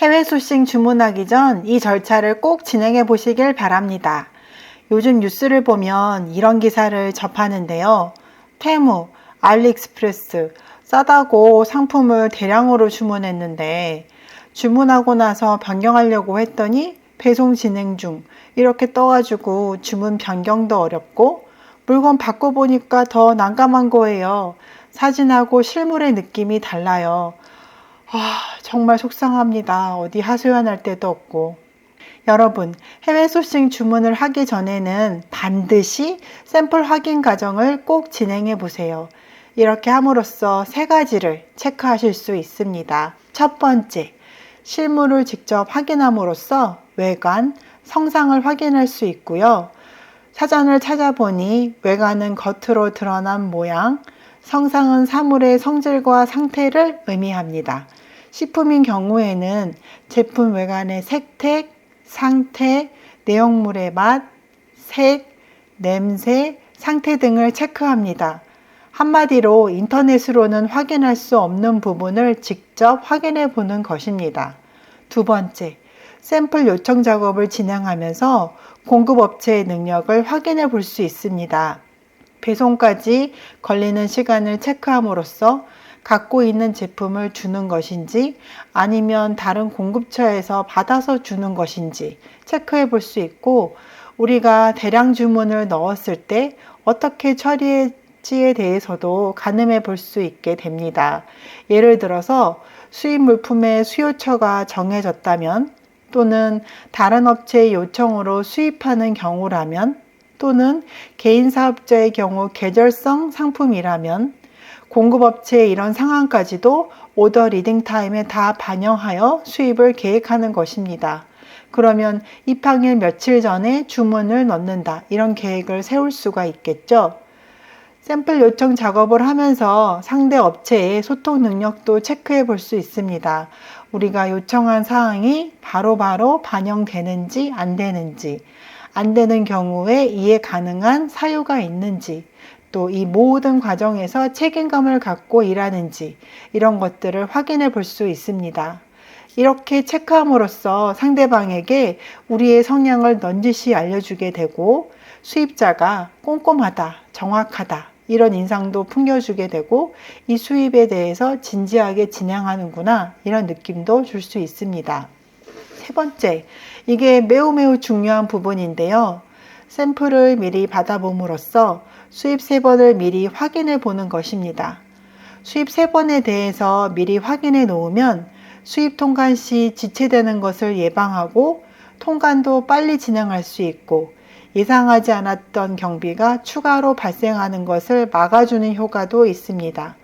해외 소싱 주문하기 전 이 절차를 꼭 진행해 보시길 바랍니다. 요즘 뉴스를 보면 이런 기사를 접하는데요. 테무, 알리익스프레스, 싸다고 상품을 대량으로 주문했는데 주문하고 나서 변경하려고 했더니 배송 진행 중 이렇게 떠가지고 주문 변경도 어렵고 물건 바꿔보니까 더 난감한 거예요. 사진하고 실물의 느낌이 달라요. 정말 속상합니다. 어디 하소연할 데도 없고. 여러분, 해외 소싱 주문을 하기 전에는 반드시 샘플 확인 과정을 꼭 진행해 보세요. 이렇게 함으로써 세 가지를 체크하실 수 있습니다. 첫 번째, 실물을 직접 확인함으로써 외관, 성상을 확인할 수 있고요. 사전을 찾아보니 외관은 겉으로 드러난 모양, 성상은 사물의 성질과 상태를 의미합니다. 식품인 경우에는 제품 외관의 색택, 상태, 내용물의 맛, 색, 냄새, 상태 등을 체크합니다. 한마디로 인터넷으로는 확인할 수 없는 부분을 직접 확인해 보는 것입니다. 두 번째, 샘플 요청 작업을 진행하면서 공급업체의 능력을 확인해 볼 수 있습니다. 배송까지 걸리는 시간을 체크함으로써 갖고 있는 제품을 주는 것인지 아니면 다른 공급처에서 받아서 주는 것인지 체크해 볼 수 있고, 우리가 대량 주문을 넣었을 때 어떻게 처리할지에 대해서도 가늠해 볼 수 있게 됩니다. 예를 들어서 수입 물품의 수요처가 정해졌다면, 또는 다른 업체의 요청으로 수입하는 경우라면, 또는 개인 사업자의 경우 계절성 상품이라면 공급업체의 이런 상황까지도 오더 리딩 타임에 다 반영하여 수입을 계획하는 것입니다. 그러면 입항일 며칠 전에 주문을 넣는다, 이런 계획을 세울 수가 있겠죠. 샘플 요청 작업을 하면서 상대 업체의 소통 능력도 체크해 볼 수 있습니다. 우리가 요청한 사항이 바로바로 반영되는지 안 되는지, 안 되는 경우에 이해 가능한 사유가 있는지, 또 이 모든 과정에서 책임감을 갖고 일하는지, 이런 것들을 확인해 볼 수 있습니다. 이렇게 체크함으로써 상대방에게 우리의 성향을 넌지시 알려주게 되고, 수입자가 꼼꼼하다, 정확하다, 이런 인상도 풍겨주게 되고, 이 수입에 대해서 진지하게 진행하는구나, 이런 느낌도 줄 수 있습니다. 세 번째, 이게 매우 중요한 부분인데요. 샘플을 미리 받아봄으로써 수입 3번을 미리 확인해 보는 것입니다. 수입 3번에 대해서 미리 확인해 놓으면 수입 통관 시 지체되는 것을 예방하고 통관도 빨리 진행할 수 있고, 예상하지 않았던 경비가 추가로 발생하는 것을 막아주는 효과도 있습니다.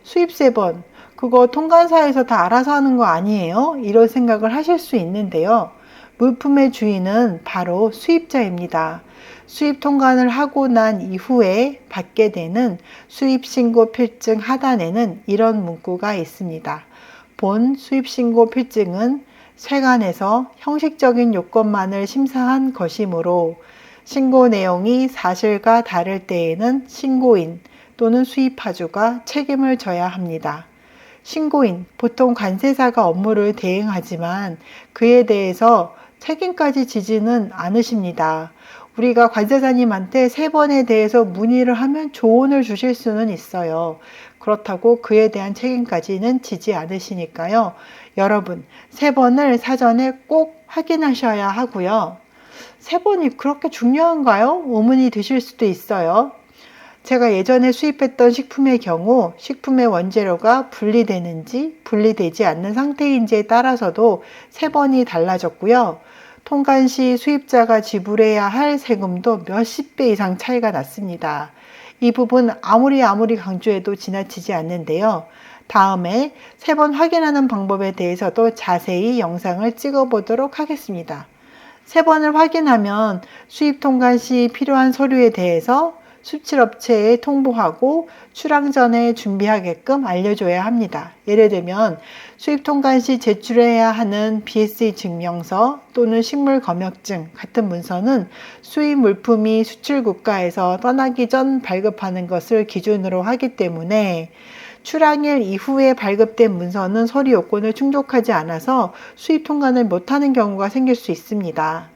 수입 3번, 그거 통관사에서 다 알아서 하는 거 아니에요? 이런 생각을 하실 수 있는데요. 물품의 주인은 바로 수입자입니다. 수입 통관을 하고 난 이후에 받게 되는 수입신고 필증 하단에는 이런 문구가 있습니다. 본 수입신고 필증은 세관에서 형식적인 요건만을 심사한 것이므로 신고 내용이 사실과 다를 때에는 신고인 또는 수입하주가 책임을 져야 합니다. 신고인, 보통 관세사가 업무를 대행하지만 그에 대해서 책임까지 지지는 않으십니다. 우리가 관세사님한테 3번에 대해서 문의를 하면 조언을 주실 수는 있어요. 그렇다고 그에 대한 책임까지는 지지 않으시니까요. 여러분, 3번을 사전에 꼭 확인하셔야 하고요. 3번이 그렇게 중요한가요? 의문이 드실 수도 있어요. 제가 예전에 수입했던 식품의 경우 식품의 원재료가 분리되는지 분리되지 않는 상태인지에 따라서도 3번이 달라졌고요. 통관 시 수입자가 지불해야 할 세금도 몇십 배 이상 차이가 났습니다. 이 부분 아무리 강조해도 지나치지 않는데요. 다음에 3번 확인하는 방법에 대해서도 자세히 영상을 찍어 보도록 하겠습니다. 3번을 확인하면 수입 통관 시 필요한 서류에 대해서 수출업체에 통보하고 출항 전에 준비하게끔 알려줘야 합니다. 예를 들면 수입 통관 시 제출해야 하는 BSE 증명서 또는 식물 검역증 같은 문서는 수입 물품이 수출 국가에서 떠나기 전 발급하는 것을 기준으로 하기 때문에 출항일 이후에 발급된 문서는 서류 요건을 충족하지 않아서 수입 통관을 못하는 경우가 생길 수 있습니다.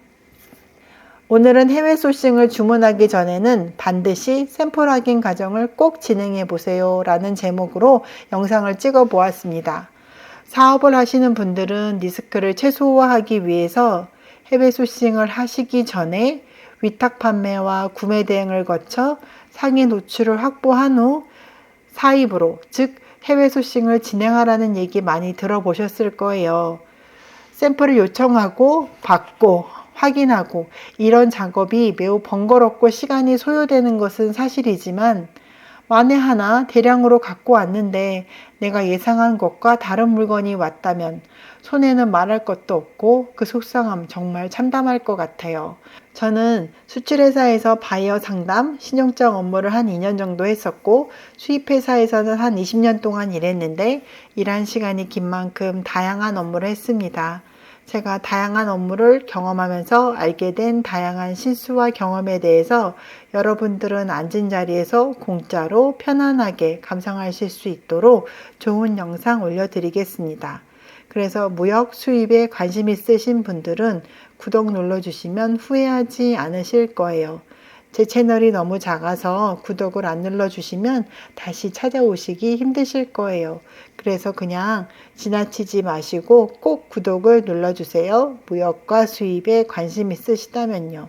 오늘은 해외 소싱을 주문하기 전에는 반드시 샘플 확인 과정을 꼭 진행해 보세요 라는 제목으로 영상을 찍어 보았습니다. 사업을 하시는 분들은 리스크를 최소화하기 위해서 해외 소싱을 하시기 전에 위탁 판매와 구매 대행을 거쳐 상위 노출을 확보한 후 사입으로, 즉 해외 소싱을 진행하라는 얘기 많이 들어보셨을 거예요. 샘플을 요청하고 받고 확인하고 이런 작업이 매우 번거롭고 시간이 소요되는 것은 사실이지만 만에 하나 대량으로 갖고 왔는데 내가 예상한 것과 다른 물건이 왔다면 손해는 말할 것도 없고 그 속상함 정말 참담할 것 같아요. 저는 수출회사에서 바이어 상담, 신용장 업무를 한 2년 정도 했었고 수입회사에서는 한 20년 동안 일했는데 일한 시간이 긴 만큼 다양한 업무를 했습니다. 제가 다양한 업무를 경험하면서 알게 된 다양한 실수와 경험에 대해서 여러분들은 앉은 자리에서 공짜로 편안하게 감상하실 수 있도록 좋은 영상 올려드리겠습니다. 그래서 무역 수입에 관심 있으신 분들은 구독 눌러주시면 후회하지 않으실 거예요. 제 채널이 너무 작아서 구독을 안 눌러주시면 다시 찾아오시기 힘드실 거예요. 그래서 그냥 지나치지 마시고 꼭 구독을 눌러주세요. 무역과 수입에 관심 있으시다면요.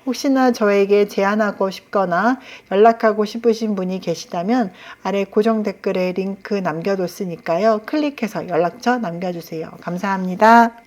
혹시나 저에게 제안하고 싶거나 연락하고 싶으신 분이 계시다면 아래 고정 댓글에 링크 남겨뒀으니까요. 클릭해서 연락처 남겨주세요. 감사합니다.